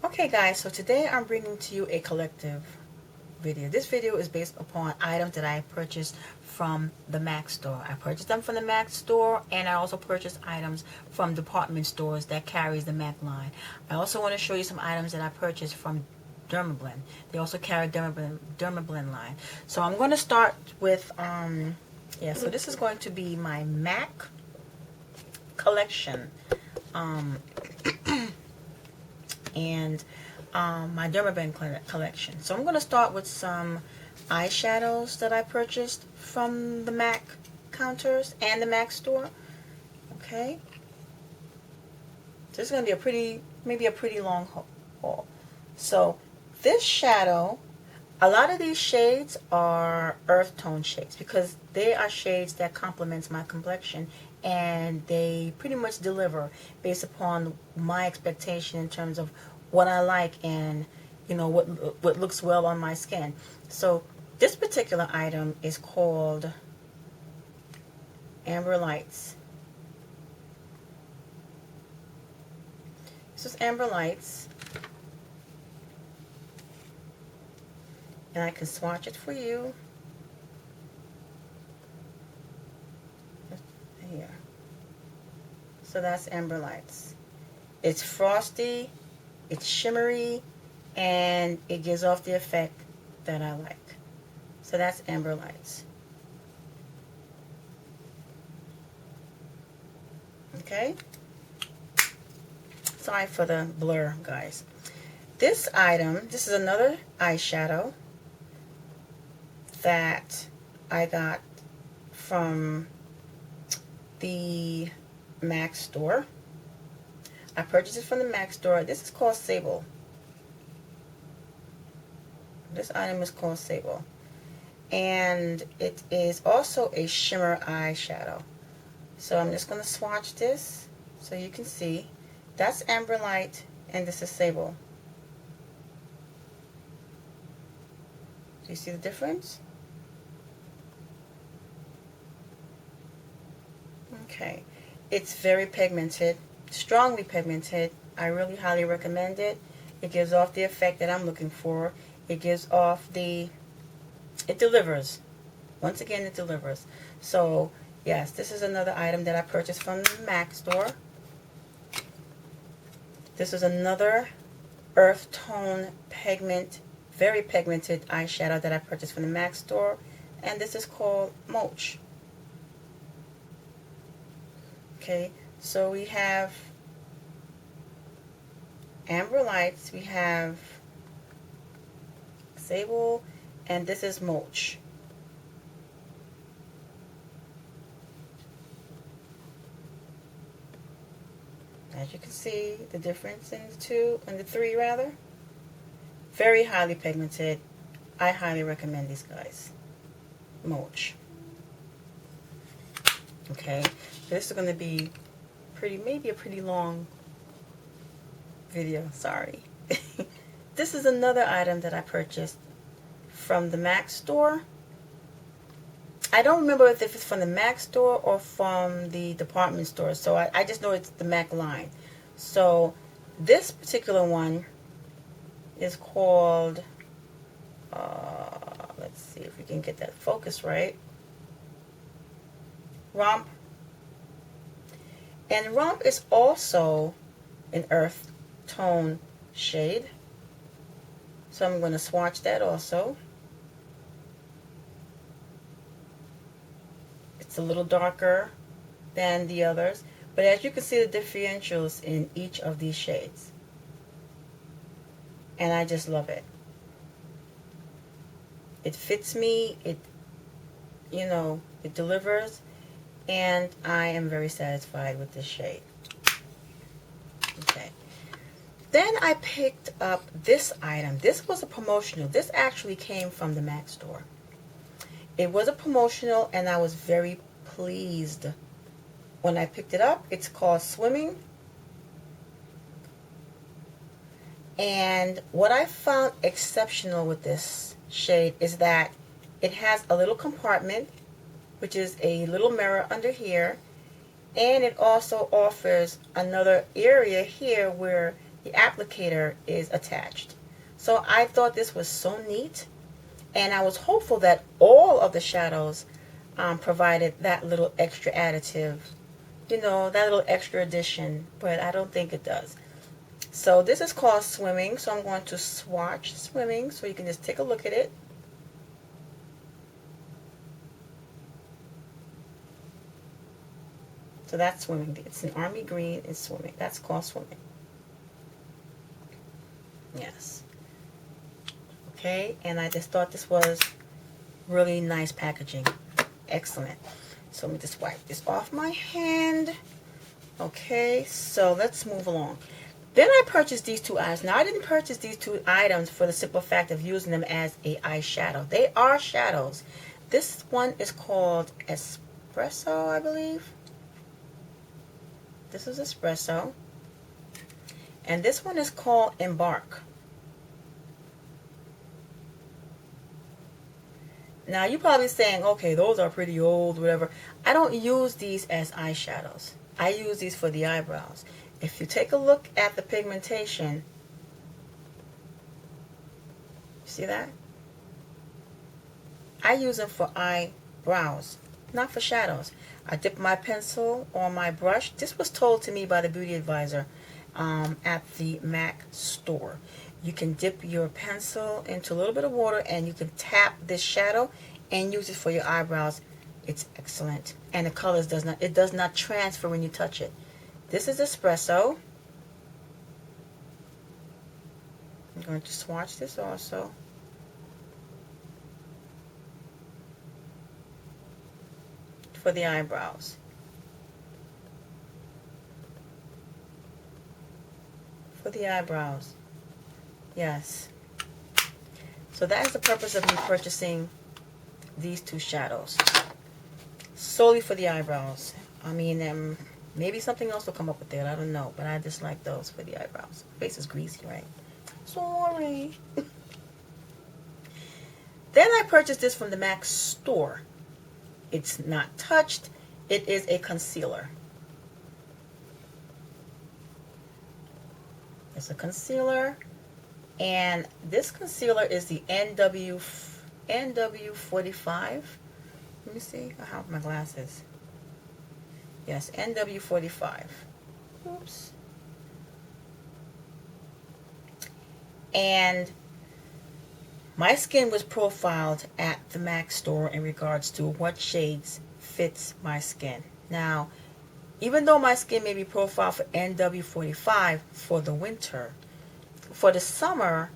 Okay guys, so today I'm bringing to you a collective video. This video is based upon items that I purchased from the Mac store. I purchased them from the Mac store, and I also purchased items from department stores that carries the Mac line. I also want to show you some items that I purchased from DERMABLEND. They also carry DERMABLEND line. So I'm going to start with so this is going to be my Mac collection. And my DERMABLEND collection. So I'm going to start with some eyeshadows that I purchased from the Mac counters and the Mac store. Okay. So this is going to be maybe a pretty long haul. So this shadow, a lot of these shades are earth tone shades because they are shades that complements my complexion, and they pretty much deliver based upon my expectation in terms of what I like and what looks well on my skin. So this particular item is called Amber Lights. This is Amber Lights, and I can swatch it for you. Here. So that's Amber Lights. It's frosty, it's shimmery, and it gives off the effect that I like. So that's Amber Lights. Okay? Sorry for the blur, guys. This item, this is another eyeshadow that I got from the Mac store. I purchased it from the Mac store. This is called Sable. This item is called Sable. And it is also a shimmer eyeshadow. So I'm just going to swatch this so you can see. That's Amber Light, and this is Sable. Do you see the difference? Okay, it's very pigmented, strongly pigmented. I really highly recommend it. It gives off the effect that I'm looking for. It gives off it delivers. Once again, it delivers. So yes, this is another item that I purchased from the Mac store. This is another earth tone pigment, very pigmented eyeshadow that I purchased from the Mac store, and this is called Moch. Okay, so we have Amber Lights, we have Sable, and this is Moch. As you can see, the difference in the two, and the three rather. Very highly pigmented. I highly recommend these guys. Moch. Okay, this is going to be maybe a pretty long video, sorry. This is another item that I purchased from the Mac store. I don't remember if it's from the Mac store or from the department store, so I just know it's the Mac line. So this particular one is called, let's see if we can get that focus right, Romp. And Romp is also an earth tone shade. So I'm going to swatch that also. It's a little darker than the others, but as you can see the differentials in each of these shades. And I just love it. It fits me, it delivers, and I am very satisfied with this shade. Okay. Then I picked up this item. This was a promotional. This actually came from the Mac store. It was a promotional, and I was very pleased when I picked it up. It's called Swimming. And what I found exceptional with this shade is that it has a little compartment, which is a little mirror under here, and it also offers another area here where the applicator is attached. So I thought this was so neat, and I was hopeful that all of the shadows provided that little extra additive, you know, that little extra addition, but I don't think it does. So this is called Swimming, so I'm going to swatch Swimming so you can just take a look at it. So that's Swimming. It's an army green and Swimming. That's called Swimming. Yes. Okay, and I just thought this was really nice packaging. Excellent. So let me just wipe this off my hand. Okay, so let's move along. Then I purchased these two items. Now I didn't purchase these two items for the simple fact of using them as a eyeshadow. They are shadows. This one is called Espresso, I believe. This is Espresso. And this one is called Embark. Now you're probably saying, okay, those are pretty old, whatever. I don't use these as eyeshadows. I use these for the eyebrows. If you take a look at the pigmentation, see that? I use them for eyebrows, not for shadows. I dip my pencil on my brush. This was told to me by the beauty advisor at the MAC store. You can dip your pencil into a little bit of water and you can tap this shadow and use it for your eyebrows. It's excellent. And the colors does not transfer when you touch it. This is Espresso. I'm going to swatch this also. For the eyebrows. For the eyebrows. Yes. So that is the purpose of me purchasing these two shadows. Solely for the eyebrows. I mean, maybe something else will come up with it. I don't know. But I just like those for the eyebrows. Face is greasy, right? Sorry. Then I purchased this from the MAC store. It's not touched. It is a concealer. It's a concealer. And this concealer is the NW45. Let me see. I have my glasses. Yes, NW45. Oops. And my skin was profiled at the MAC store in regards to what shades fits my skin. Now, even though my skin may be profiled for NW45 for the winter, for the summer,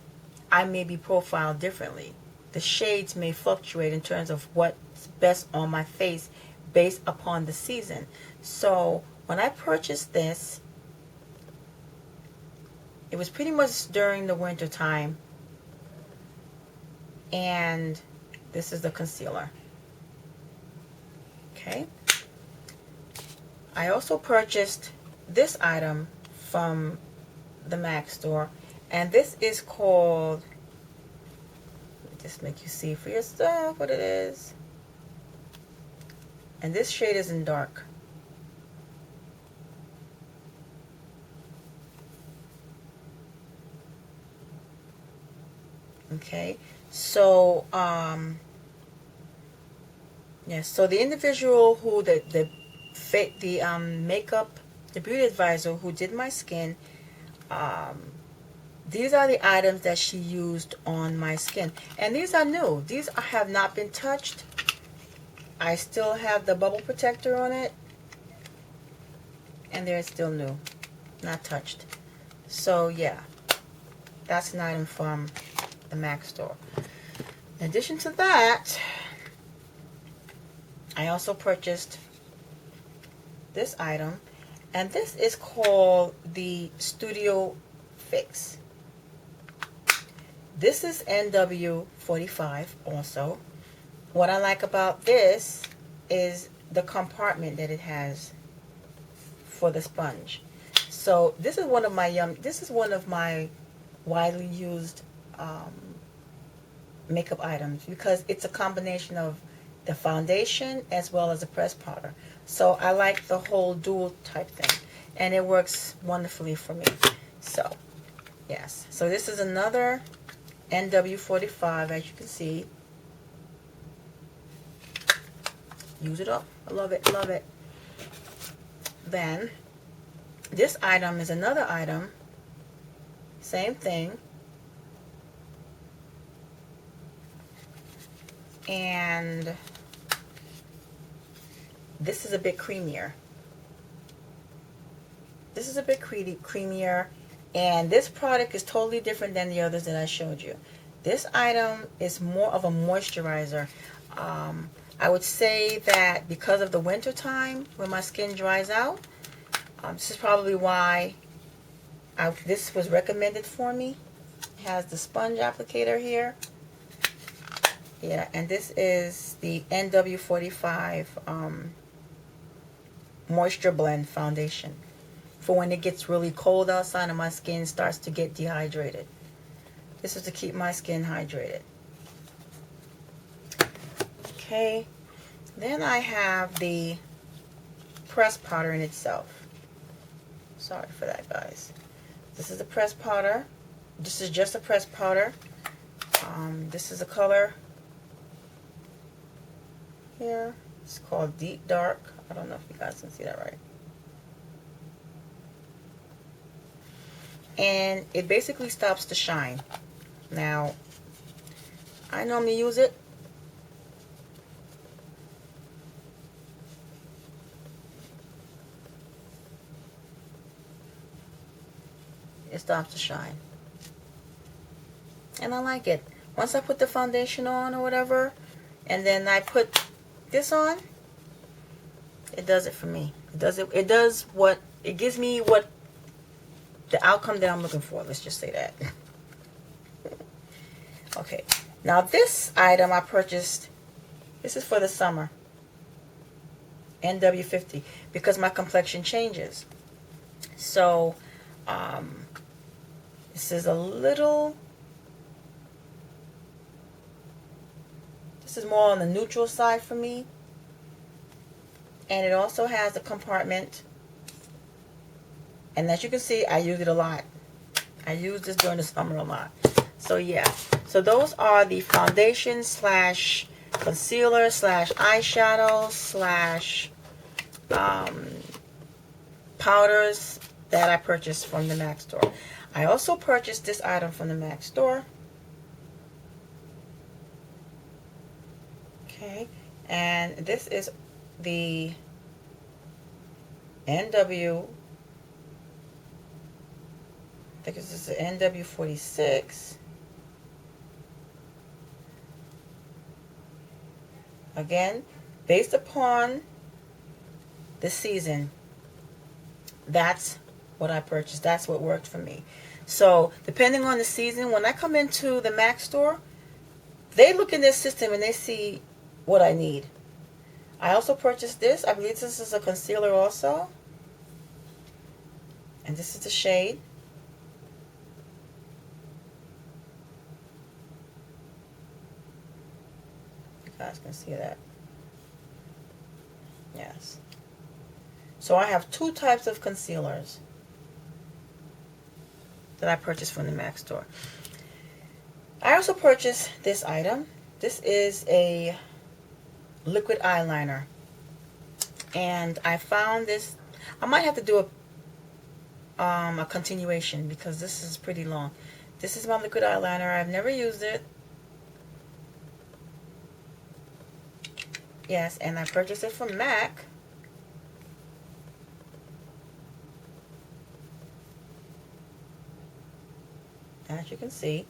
I may be profiled differently. The shades may fluctuate in terms of what's best on my face based upon the season. So when I purchased this, it was pretty much during the winter time. And this is the concealer. Okay. I also purchased this item from the MAC store. And this is called, let me just make you see for yourself what it is. And this shade is in dark. Okay, so yes, so the individual who the makeup, the beauty advisor who did my skin, these are the items that she used on my skin, and these are new. These have not been touched. I still have the bubble protector on it, and they're still new, not touched. So yeah, that's an item from the MAC store. In addition to that, I also purchased this item, and this is called the Studio Fix. This is NW45 also. What I like about this is the compartment that it has for the sponge. So this is one of my widely used makeup items because it's a combination of the foundation as well as a pressed powder. So I like the whole dual type thing, and it works wonderfully for me. So Yes. So this is another NW45, as you can see. Use it up. I love it. Love it. Then this item is another item. Same thing. And this is a bit creamier. This is a bit creamier. And this product is totally different than the others that I showed you. This item is more of a moisturizer. I would say that because of the winter time when my skin dries out, this is probably why this was recommended for me. It has the sponge applicator here. Yeah, and this is the NW45 Moisture Blend Foundation for when it gets really cold outside and my skin starts to get dehydrated. This is to keep my skin hydrated. Okay, then I have the pressed powder in itself. Sorry for that, guys. This is the pressed powder. This is just a pressed powder. This is a color here. It's called Deep Dark. I don't know if you guys can see that right. And it basically stops the shine. Now, I normally use it. It stops the shine. And I like it. Once I put the foundation on or whatever, and then I put this on, it does it for me. It gives me what the outcome that I'm looking for. Let's just say that. Okay. Now this item I purchased, this is for the summer. NW50, because my complexion changes. So, this is more on the neutral side for me. And it also has a compartment. And as you can see, I use it a lot. I use this during the summer a lot. So yeah. So those are the foundation slash concealer slash eyeshadow slash powders that I purchased from the MAC store. I also purchased this item from the MAC store. Okay. And this is the NW, I think this is the NW46. Again, based upon the season, that's what I purchased. That's what worked for me. So, depending on the season, when I come into the MAC store, they look in their system and they see what I need. I also purchased this. I believe this is a concealer also. And this is the shade. You guys can see that. Yes. So I have two types of concealers that I purchased from the MAC store. I also purchased this item. This is a liquid eyeliner. And I found this, I might have to do a continuation because this is pretty long. This is my liquid eyeliner. I've never used it. Yes, and I purchased it from MAC. As you can see.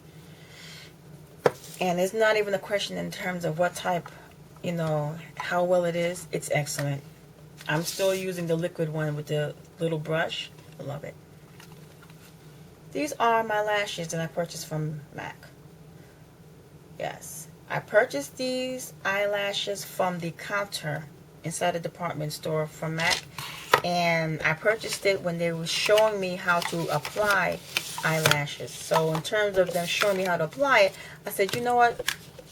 And it's not even a question in terms of what type, you know, how well it is. It's excellent. I'm still using the liquid one with the little brush. I love it. These are my lashes that I purchased from MAC. Yes. I purchased these eyelashes from the counter inside the department store from MAC. And I purchased it when they were showing me how to apply eyelashes. So in terms of them showing me how to apply it, I said, you know what?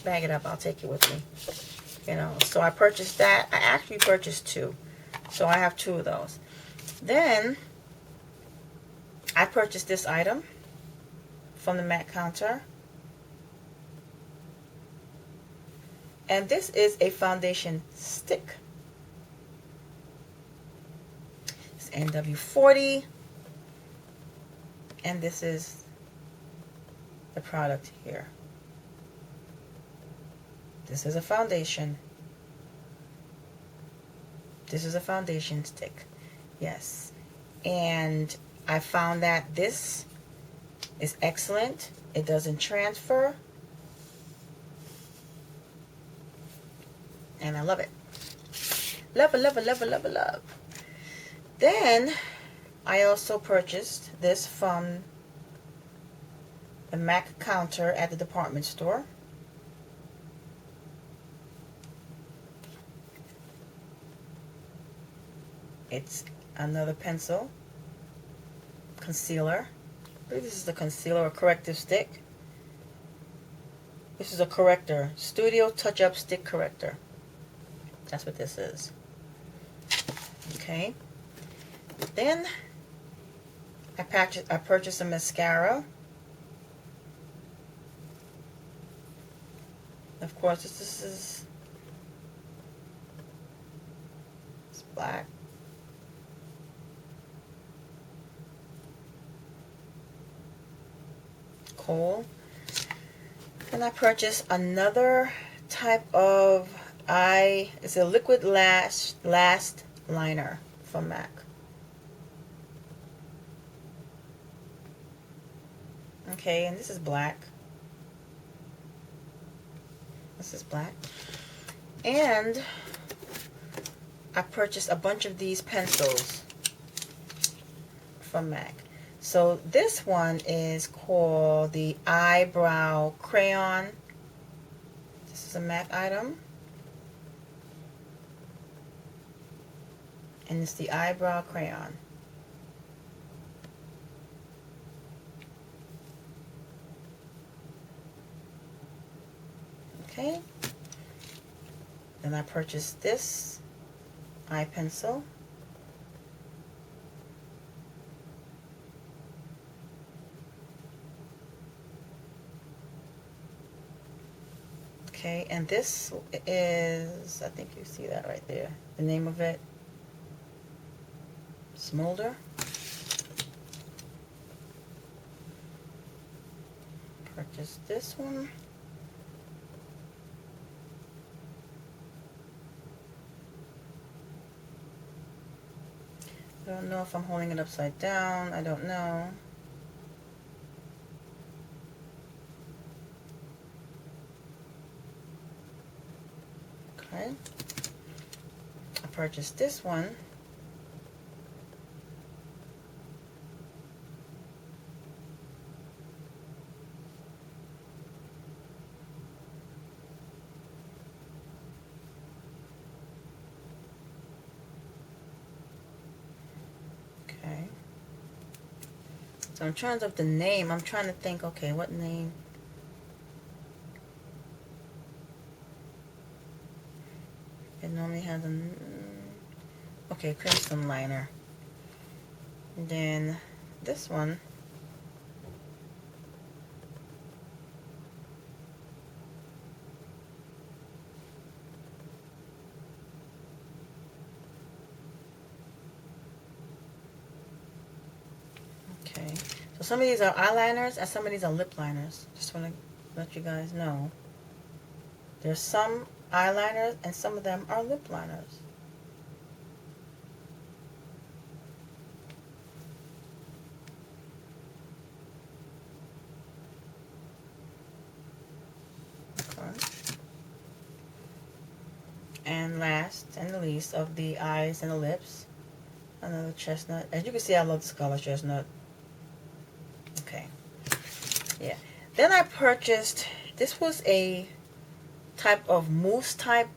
Bag it up. I'll take it with me. You know, so I purchased that. I actually purchased two. So I have two of those. Then I purchased this item. from the MAC counter. And this is a foundation stick. It's NW40. And this is the product here. This is a foundation. This is a foundation stick. Yes. And I found that this is excellent. It doesn't transfer. And I love it. Love, love, love, love, love. Then I also purchased this from the MAC counter at the department store. It's another pencil concealer. I believe this is the concealer or corrective stick. This is a corrector, Studio Touch Up Stick Corrector. That's what this is. Okay. Then I purchased a mascara. Of course, this is it's black. Cool. And I purchased another type of it's a liquid last liner from MAC. Okay, and this is black. This is black. And I purchased a bunch of these pencils from MAC. So this one is called the Eyebrow Crayon. This is a MAC item. And it's the Eyebrow Crayon. Okay. Then I purchased this eye pencil. Okay, and this is, I think you see that right there, the name of it, Smolder. Purchase this one. I don't know if I'm holding it upside down. I don't know. Okay. I purchased this one. Okay. So in terms of the name, I'm trying to think, okay, what name? It normally has okay, crimson liner. And then this one, okay, so some of these are eyeliners and some of these are lip liners. Just want to let you guys know. There's some eyeliners and some of them are lip liners. Okay. And last and the least of the eyes and the lips, another chestnut. As you can see, I love this color, chestnut. Okay. Yeah. Then I purchased, this was a type of mousse type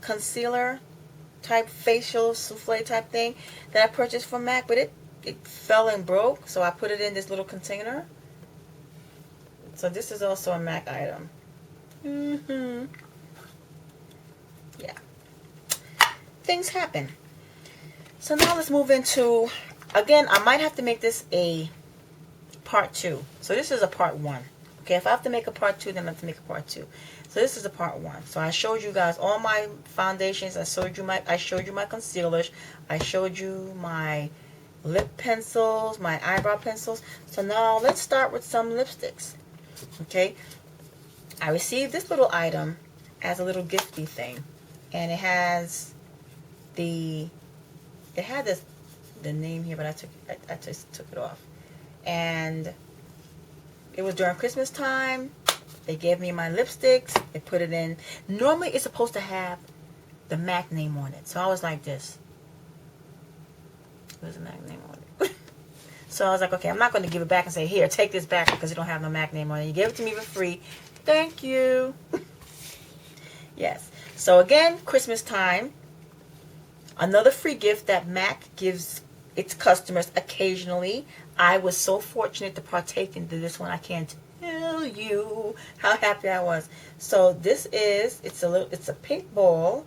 concealer type facial souffle type thing that I purchased from MAC, but it fell and broke, so I put it in this little container. So this is also a MAC item. Yeah, things happen. So now let's move into, again, I might have to make this a part 2. So this is a part 1. Okay, if I have to make a part 2, then I have to make a part 2. So this is a part 1. So I showed you guys all my foundations. I showed you my concealers. I showed you my lip pencils, my eyebrow pencils. So now let's start with some lipsticks. Okay, I received this little item as a little gifty thing, and it has the name here, but I just took it off. And it was during Christmas time. They gave me my lipsticks. They put it in. Normally it's supposed to have the MAC name on it. So I was like this. There's a MAC name on it. So I was like, okay, I'm not going to give it back and say, here, take this back because you don't have no MAC name on it. You gave it to me for free. Thank you. Yes. So again, Christmas time. Another free gift that MAC gives its customers occasionally. I was so fortunate to partake into this one. I can't tell you how happy I was. So this is, it's a pink ball.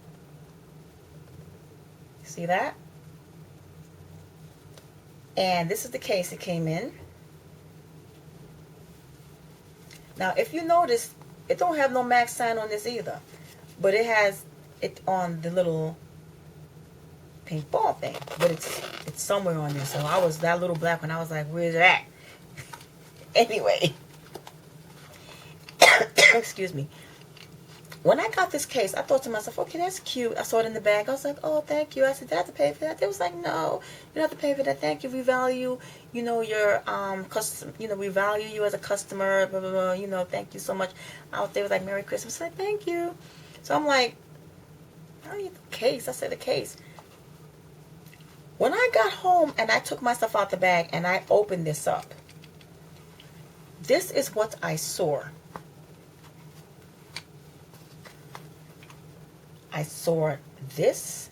See that? And this is the case it came in. Now, if you notice, it don't have no MAC sign on this either, but it has it on the little pink ball thing, but it's somewhere on there. So I was that little black one. I was like, where's it at? Anyway, excuse me. When I got this case, I thought to myself, okay, that's cute. I saw it in the bag. I was like, oh, thank you. I said, did I have to pay for that? They was like, no, you don't have to pay for that. Thank you. We value, your custom. We value you as a customer. Blah blah blah. Thank you so much. They was like, Merry Christmas. I said, thank you. So I'm like, I need the case. I said the case. When I got home and I took my stuff out the bag and I opened this up, this is what I saw. I saw this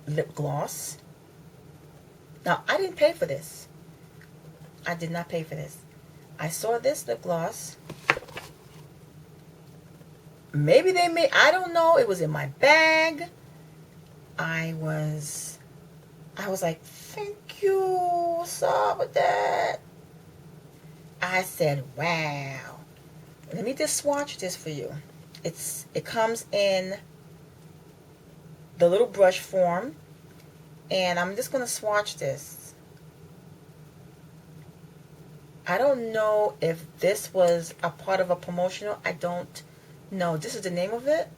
lip gloss. Now, I didn't pay for this. I did not pay for this. I saw this lip gloss. Maybe they made, I don't know. It was in my bag. I was like, thank you. What's up with that? I said, wow. Let me just swatch this for you. It comes in the little brush form, and I'm just going to swatch this. I don't know if this was a part of a promotional. I don't know. This is the name of it.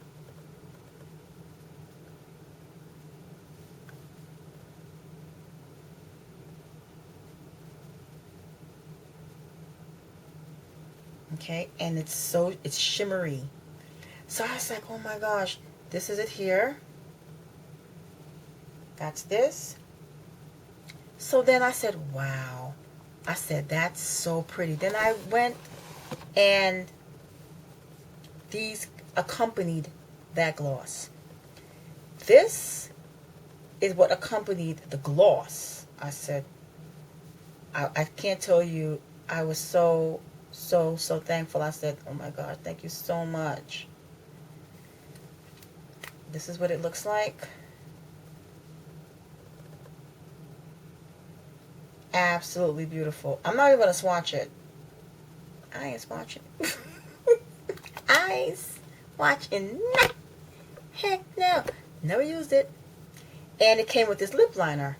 Okay, and it's shimmery. So I was like, oh my gosh, this is it here. That's this. So then I said, wow. I said, that's so pretty. Then I went and these accompanied that gloss. This is what accompanied the gloss. I said, I can't tell you, I was so thankful. I said, oh my God, thank you so much. This is what it looks like. Absolutely beautiful. I'm not even going to swatch it. I ain't swatching. I ain't swatching. Heck no. Never used it. And it came with this lip liner.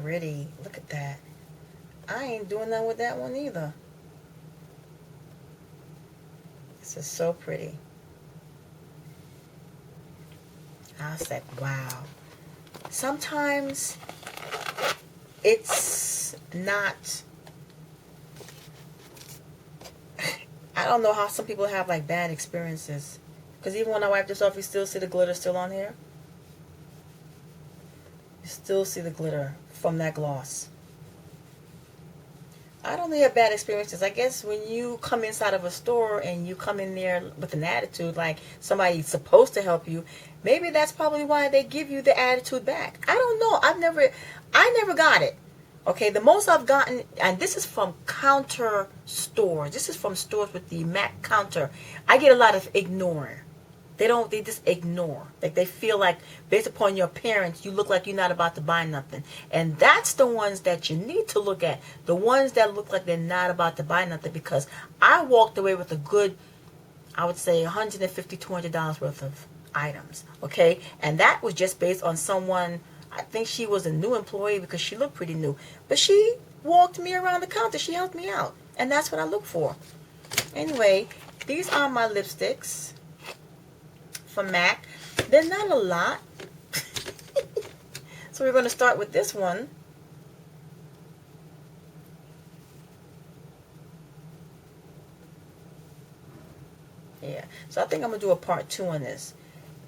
Pretty. Look at that. I ain't doing nothing with that one either. This is so pretty. I was like, wow. Sometimes it's not, I don't know how some people have like bad experiences. Because even when I wipe this off, you still see the glitter still on here. You still see the glitter from that gloss. I don't really have bad experiences. I guess when you come inside of a store and you come in there with an attitude like somebody's supposed to help you, maybe that's probably why they give you the attitude back. I don't know. I never got it. Okay, the most I've gotten, and this is from counter stores. This is from stores with the MAC counter. I get a lot of ignore. They just ignore. Like, they feel like, based upon your appearance, you look like you're not about to buy nothing. And that's the ones that you need to look at. The ones that look like they're not about to buy nothing. Because I walked away with a good, I would say, $150, $200 worth of items. Okay? And that was just based on someone, I think she was a new employee because she looked pretty new. But she walked me around the counter. She helped me out. And that's what I look for. Anyway, these are my lipsticks from MAC. They're not a lot. So we're going to start with this one. Yeah. So I think I'm going to do a part 2 on this.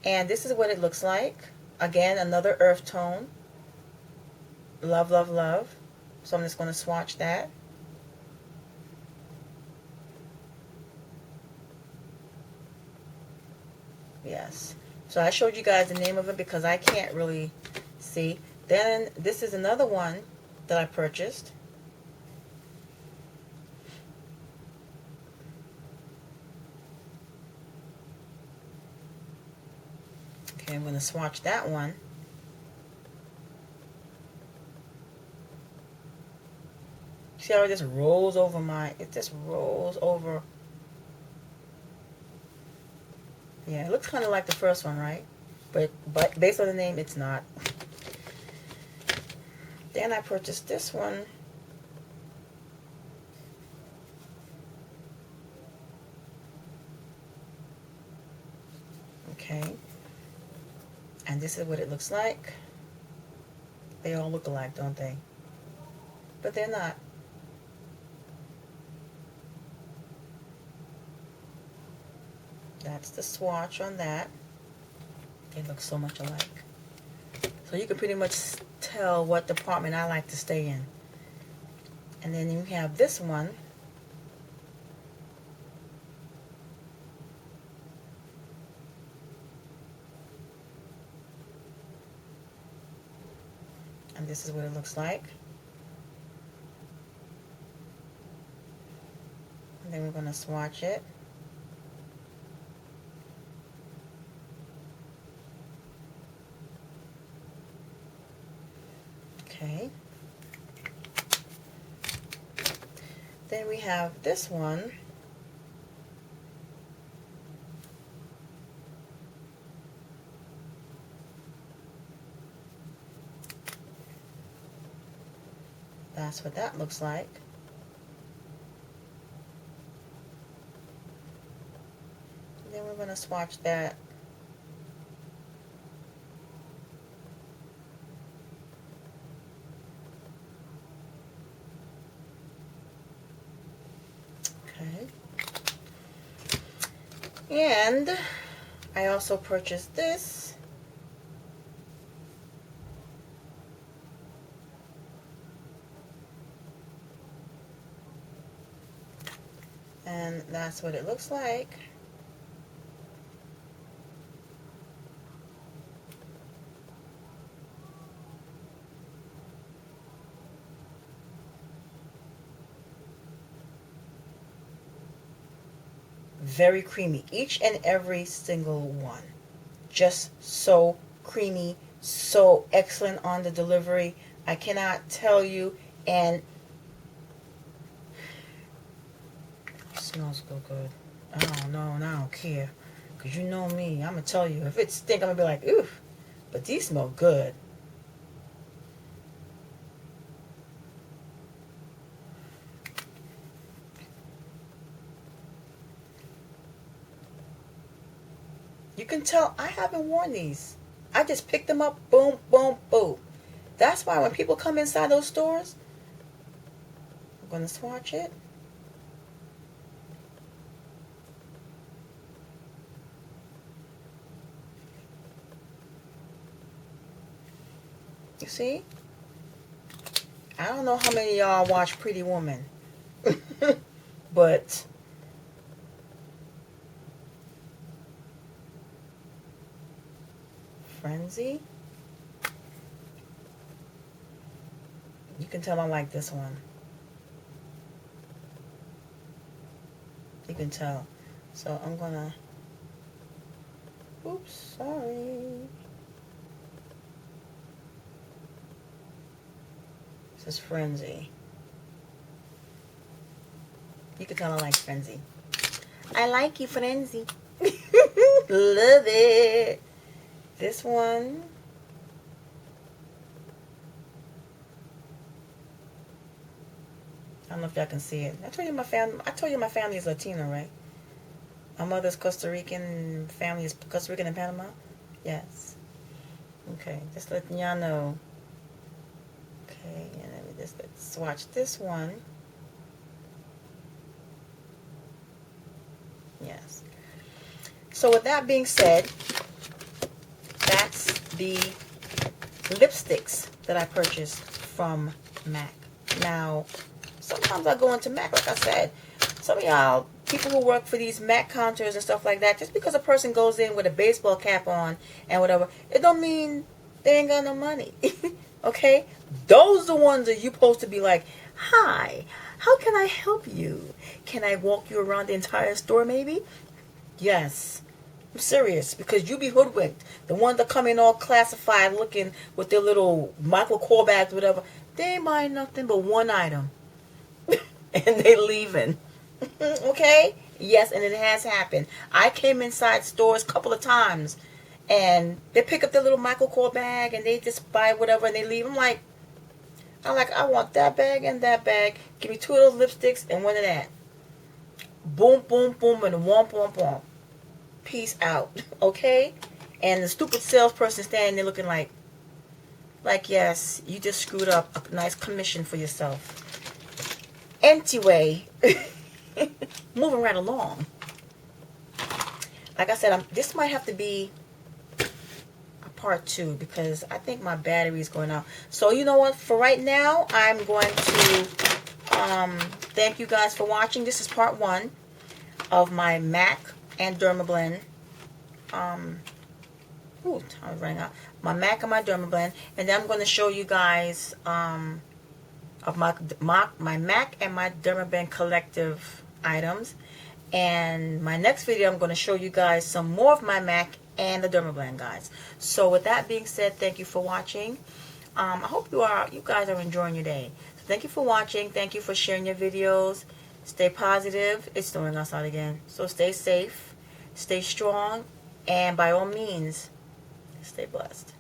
And this is what it looks like. Again, another earth tone. Love, love, love. So I'm just going to swatch that. Yes. So I showed you guys the name of it because I can't really see. Then this is another one that I purchased. Okay, I'm going to swatch that one. See how it just rolls over it just rolls over. Yeah, it looks kind of like the first one, right? But based on the name, it's not. Then I purchased this one. Okay. And this is what it looks like. They all look alike, don't they? But they're not. That's the swatch on that. They look so much alike. So you can pretty much tell what department I like to stay in. And then you have this one. And this is what it looks like. And then we're going to swatch it. Okay. Then we have this one. That's what that looks like. And then we're going to swatch that. Okay. And I also purchased this. And that's what it looks like. Very creamy. Each and every single one. Just so creamy, so excellent on the delivery. I cannot tell you. And it smells so good. I don't know, and I don't care. Because you know me, I'm going to tell you. If it stink, I'm going to be like, oof. But these smell good. You can tell I haven't worn these. I just picked them up, boom, boom, boom. That's why when people come inside those stores, I'm going to swatch it. You see? I don't know how many of y'all watch Pretty Woman. But Frenzy. You can tell I like this one. You can tell. So I'm gonna Oops, sorry. This is Frenzy. You can tell I like Frenzy. I like you, Frenzy. Love it. This one. I don't know if y'all can see it. I told you my family is Latino, right? My mother's Costa Rican, family is Costa Rican and Panama. Yes. Okay, just letting y'all know. Okay, and let me just swatch this one. Yes. So with that being said, that's the lipsticks that I purchased from MAC. Now, sometimes I go into MAC, like I said. Some of y'all, people who work for these MAC counters and stuff like that, just because a person goes in with a baseball cap on and whatever, it don't mean they ain't got no money. Okay? Those are the ones that you're supposed to be like, hi, how can I help you? Can I walk you around the entire store maybe? Yes. I'm serious, because you be hoodwinked. The ones that come in all classified looking with their little Michael Kors bags, whatever, they ain't buying nothing but one item. And they leaving. Okay? Yes, and it has happened. I came inside stores a couple of times, and they pick up their little Michael Kors bag, and they just buy whatever, and they leave. I want that bag and that bag. Give me 2 of those lipsticks and 1 of that. Boom, boom, boom, and womp, womp, womp. Peace out. Okay? And the stupid salesperson standing there looking like, yes, you just screwed up a nice commission for yourself. Anyway, moving right along. Like I said, this might have to be a part 2 because I think my battery is going out. So you know what? For right now, I'm going to thank you guys for watching. This is part 1 of my MAC and DERMABLEND. Time is running out. My MAC and my DERMABLEND, and then I'm going to show you guys of my MAC and my DERMABLEND collective items. And my next video, I'm going to show you guys some more of my MAC and the DERMABLEND, guys. So with that being said, thank you for watching. I hope you guys are enjoying your day. So thank you for watching. Thank you for sharing your videos. Stay positive. It's snowing outside again. So stay safe, stay strong, and by all means, stay blessed.